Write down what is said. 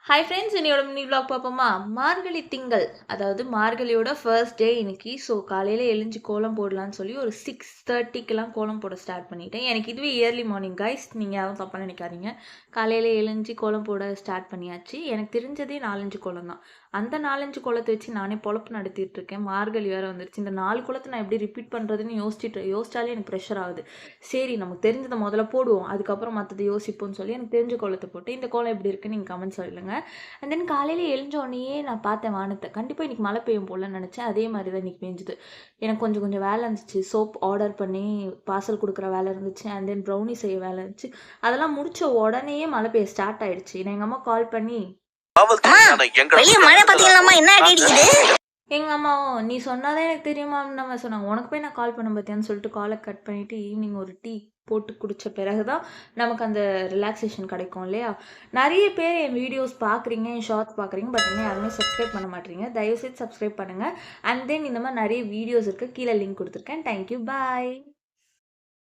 Hi friends, இன்னையோட mini vlog பார்ப்போமா? மார்கழி திங்கள், அதாவது மார்கழியோட ஃபர்ஸ்ட் டே இன்னைக்கு. ஸோ காலையில் எழுஞ்சி கோலம் போடலான்னு சொல்லி ஒரு 6:30க்கெலாம் கோலம் போட ஸ்டார்ட் பண்ணிட்டேன். எனக்கு இதுவே இயர்லி மார்னிங் கைஸ், நீங்கள் யாரும் தப்பாக நினைக்காதீங்க. காலையில் எழுஞ்சி கோலம் போட ஸ்டார்ட் பண்ணியாச்சு. எனக்கு தெரிஞ்சதே 4-5 கோலம் தான். அந்த 4-5 கோலத்தை வச்சு நானே பொழப்பு நடத்திட்டு இருக்கேன். மார்கழி வேறு வந்துருச்சு. இந்த 4 கோலத்தை நான் எப்படி ரிப்பீட் பண்ணுறதுன்னு யோசிச்சாலே எனக்கு ப்ரெஷர் ஆகுது. சரி, நமக்கு தெரிஞ்சதை முதல்ல போடுவோம், அதுக்கப்புறம் மற்றதை யோசிப்போம்னு சொல்லி எனக்கு தெரிஞ்ச கோலத்தை போட்டு இந்த கோலம் எப்படி இருக்குன்னு நீங்கள் கமெண்ட் சொல்லுங்கள். அண்ட் தென் காலையில் எழுஞ்சோடனேயே நான் பார்த்தேன் வானத்தை. கண்டிப்பாக இன்றைக்கி மழை பெய்யும் போலன்னு நினச்சேன். அதே மாதிரி தான் இன்றைக்கி பெஞ்சுது. எனக்கு கொஞ்சம் வேலை இருந்துச்சு. சோப் ஆர்டர் பண்ணி பார்சல் கொடுக்குற வேலை இருந்துச்சு. அண்ட் தென் ப்ரௌனி செய்ய வேலை இருந்துச்சு. அதெல்லாம் முடித்த உடனேயே மழை பெய்ய ஸ்டார்ட் ஆகிடுச்சு. எங்கள் அம்மா கால் பண்ணி, எங்கள் அம்மாவும் நீ சொன்னாதான் எனக்கு தெரியுமான்னு நம்ம சொன்னாங்க. உனக்கு போய் நான் கால் பண்ண பார்த்தியான்னு சொல்லிட்டு காலை கட் பண்ணிவிட்டு ஈவினிங் ஒரு டீ போட்டு குடித்த பிறகு தான் நமக்கு அந்த ரிலாக்ஸேஷன் கிடைக்கும் இல்லையா? நிறைய பேர் என் வீடியோஸ் பார்க்குறீங்க, என் ஷார்ட்ஸ் பார்க்குறீங்க, பட் இன்னும் யாருமே சப்ஸ்கிரைப் பண்ண மாட்டீங்க. தயவுசெய்து சப்ஸ்கிரைப் பண்ணுங்கள். அண்ட் தென் இந்த மாதிரி நிறைய வீடியோஸ் இருக்குது, கீழே லிங்க் கொடுத்துருக்கேன். தேங்க்யூ, பாய்.